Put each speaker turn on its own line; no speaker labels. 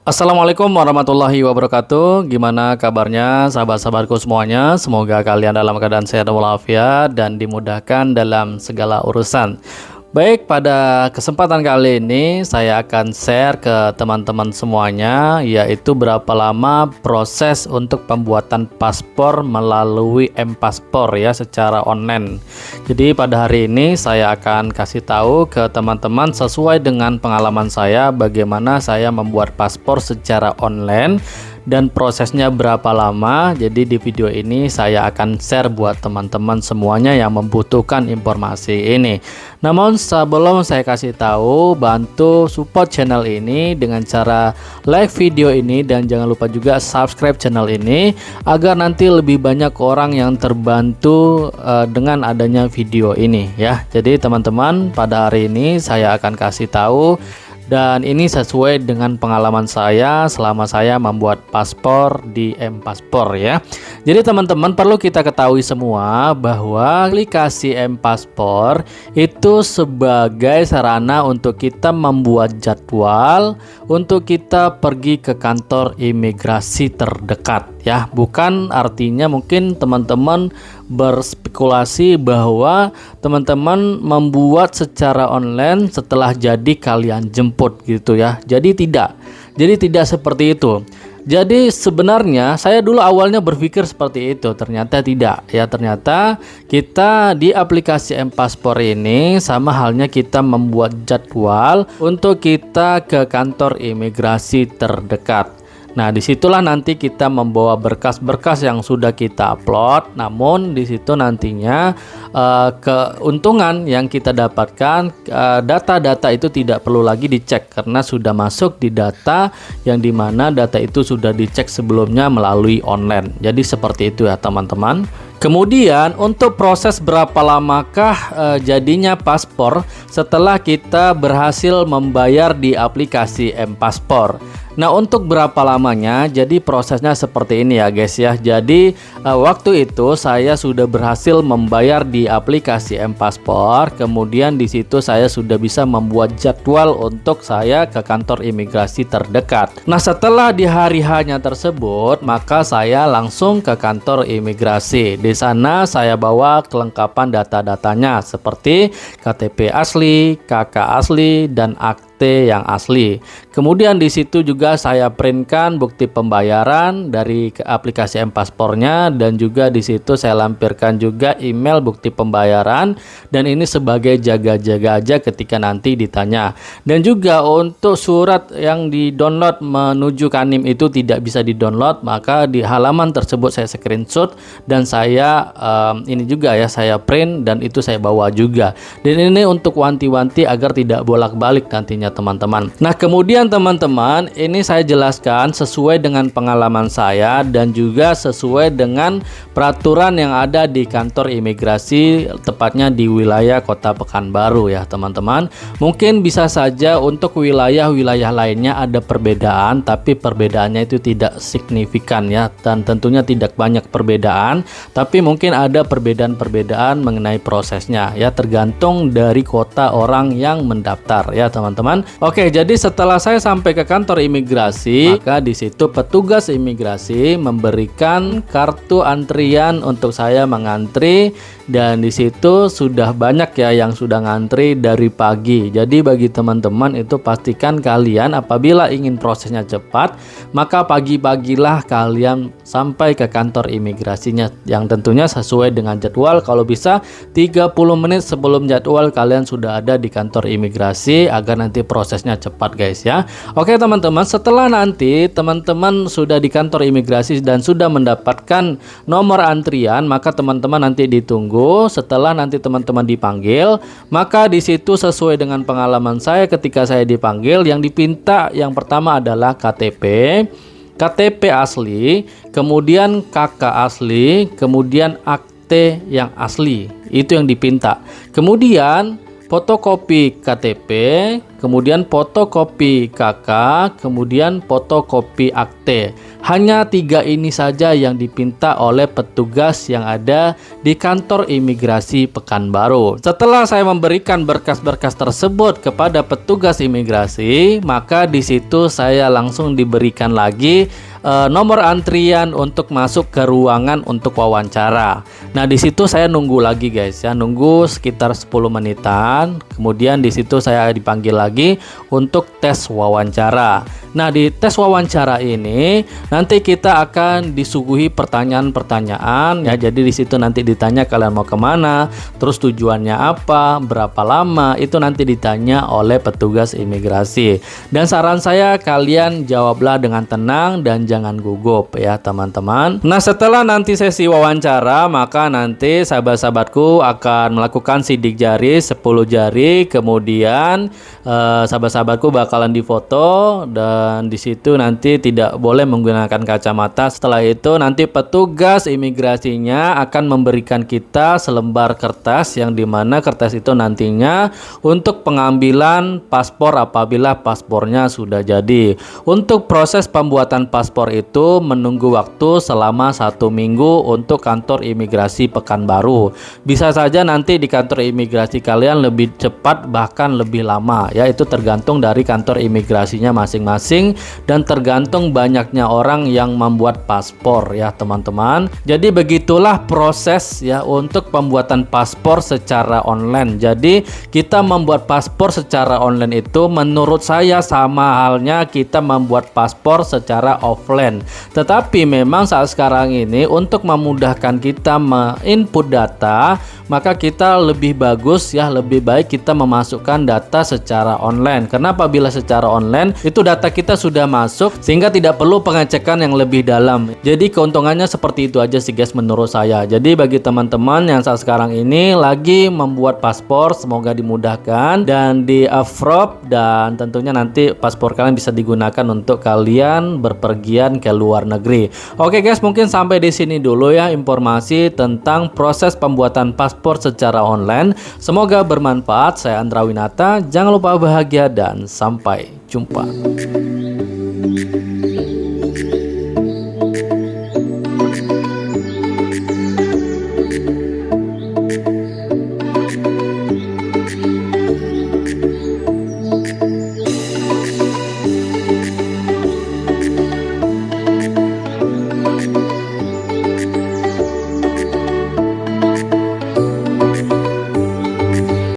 Assalamualaikum warahmatullahi wabarakatuh. Gimana kabarnya sahabat-sahabatku semuanya? Semoga kalian dalam keadaan sehat walafiat dan dimudahkan dalam segala urusan. Baik, pada kesempatan kali ini saya akan share ke teman-teman semuanya, yaitu berapa lama proses untuk pembuatan paspor melalui M-Paspor ya, secara online. Jadi pada hari ini saya akan kasih tahu ke teman-teman sesuai dengan pengalaman saya bagaimana saya membuat paspor secara online dan prosesnya berapa lama. Jadi di video ini saya akan share buat teman-teman semuanya yang membutuhkan informasi ini. Namun sebelum saya kasih tahu, bantu support channel ini dengan cara like video ini dan jangan lupa juga subscribe channel ini agar nanti lebih banyak orang yang terbantu dengan adanya video ini ya. Jadi teman-teman, pada hari ini saya akan kasih tahu, dan ini sesuai dengan pengalaman saya selama saya membuat paspor di M-Paspor ya. Jadi teman-teman, perlu kita ketahui semua bahwa aplikasi M-Paspor itu sebagai sarana untuk kita membuat jadwal untuk kita pergi ke kantor imigrasi terdekat ya. Bukan artinya mungkin teman-teman berspekulasi bahwa teman-teman membuat secara online setelah jadi kalian jemput gitu ya. Jadi tidak seperti itu. Jadi sebenarnya saya dulu awalnya berpikir seperti itu, ternyata tidak ya. Ternyata kita di aplikasi M-Paspor ini sama halnya kita membuat jadwal untuk kita ke kantor imigrasi terdekat. Nah, disitulah nanti kita membawa berkas-berkas yang sudah kita upload. Namun disitu nantinya keuntungan yang kita dapatkan, data-data itu tidak perlu lagi dicek karena sudah masuk di data yang dimana data itu sudah dicek sebelumnya melalui online. Jadi seperti itu ya teman-teman. Kemudian untuk proses berapa lamakah jadinya paspor setelah kita berhasil membayar di aplikasi M-Paspor. Nah, untuk berapa lamanya, jadi prosesnya seperti ini ya guys ya. Jadi waktu itu saya sudah berhasil membayar di aplikasi M-Paspor. Kemudian di situ saya sudah bisa membuat jadwal untuk saya ke kantor imigrasi terdekat. Nah, setelah di hari H-nya tersebut, maka saya langsung ke kantor imigrasi. Di sana saya bawa kelengkapan data-datanya seperti KTP asli, KK asli, dan akte yang asli. Kemudian di situ juga saya printkan bukti pembayaran dari aplikasi M-Paspornya, dan juga di situ saya lampirkan juga email bukti pembayaran, dan ini sebagai jaga-jaga aja ketika nanti ditanya. Dan juga untuk surat yang di-download menuju Kanim itu tidak bisa di-download, maka di halaman tersebut saya screenshot dan saya ini juga ya saya print dan itu saya bawa juga. Dan ini untuk wanti-wanti agar tidak bolak-balik nantinya teman-teman. Nah, kemudian teman-teman, ini saya jelaskan sesuai dengan pengalaman saya dan juga sesuai dengan peraturan yang ada di kantor imigrasi, tepatnya di wilayah Kota Pekanbaru ya teman-teman. Mungkin bisa saja untuk wilayah-wilayah lainnya ada perbedaan, tapi perbedaannya itu tidak signifikan ya, dan tentunya tidak banyak perbedaan, tapi mungkin ada perbedaan-perbedaan mengenai prosesnya ya, tergantung dari kota orang yang mendaftar ya teman-teman. Oke, jadi setelah saya sampai ke kantor imigrasi, maka di situ petugas imigrasi memberikan kartu antrian untuk saya mengantri, dan di situ sudah banyak ya yang sudah ngantri dari pagi. Jadi bagi teman-teman itu pastikan kalian apabila ingin prosesnya cepat, maka pagi-pagilah kalian sampai ke kantor imigrasinya, yang tentunya sesuai dengan jadwal. Kalau bisa 30 menit sebelum jadwal kalian sudah ada di kantor imigrasi agar nanti prosesnya cepat guys ya. Oke teman-teman, setelah nanti teman-teman sudah di kantor imigrasi dan sudah mendapatkan nomor antrian, maka teman-teman nanti ditunggu. Setelah nanti teman-teman dipanggil, maka di situ sesuai dengan pengalaman saya ketika saya dipanggil, yang dipinta yang pertama adalah KTP asli, kemudian KK asli, kemudian akte yang asli. Itu yang dipinta. Kemudian fotokopi KTP, kemudian fotokopi KK, kemudian fotokopi akte. Hanya 3 ini saja yang dipinta oleh petugas yang ada di kantor imigrasi Pekanbaru. Setelah saya memberikan berkas-berkas tersebut kepada petugas imigrasi, maka di situ saya langsung diberikan lagi nomor antrian untuk masuk ke ruangan untuk wawancara. Nah, di situ saya nunggu lagi guys ya, nunggu sekitar 10 menitan. Kemudian di situ saya dipanggil lagi untuk tes wawancara. Nah, di tes wawancara ini nanti kita akan disuguhi pertanyaan-pertanyaan ya. Jadi di situ nanti ditanya kalian mau kemana, terus tujuannya apa, berapa lama, itu nanti ditanya oleh petugas imigrasi. Dan saran saya kalian jawablah dengan tenang dan jangan gugup ya teman-teman. Nah, setelah nanti sesi wawancara, maka nanti sahabat-sahabatku akan melakukan sidik jari 10 jari, kemudian sahabat-sahabatku bakalan difoto dan di situ nanti tidak boleh menggunakan kacamata. Setelah itu nanti petugas imigrasinya akan memberikan kita selembar kertas yang dimana kertas itu nantinya untuk pengambilan paspor apabila paspornya sudah jadi. Untuk proses pembuatan paspor itu menunggu waktu selama 1 minggu untuk kantor imigrasi Pekanbaru. Bisa saja nanti di kantor imigrasi kalian lebih cepat bahkan lebih lama ya, itu tergantung dari kantor imigrasinya masing-masing dan tergantung banyaknya orang yang membuat paspor ya teman-teman. Jadi begitulah proses ya untuk pembuatan paspor secara online. Jadi kita membuat paspor secara online itu menurut saya sama halnya kita membuat paspor secara offline. Tetapi memang saat sekarang ini untuk memudahkan kita menginput data, maka kita lebih bagus ya, lebih baik kita memasukkan data secara online. Karena apabila secara online itu data kita sudah masuk sehingga tidak perlu pengecekan yang lebih dalam. Jadi keuntungannya seperti itu aja sih guys menurut saya. Jadi bagi teman-teman yang saat sekarang ini lagi membuat paspor, semoga dimudahkan dan di approve dan tentunya nanti paspor kalian bisa digunakan untuk kalian berpergian ke luar negeri. Oke guys, mungkin sampai di sini dulu ya informasi tentang proses pembuatan paspor secara online. Semoga bermanfaat. Saya Andra Winata. Jangan lupa bahagia dan sampai jumpa.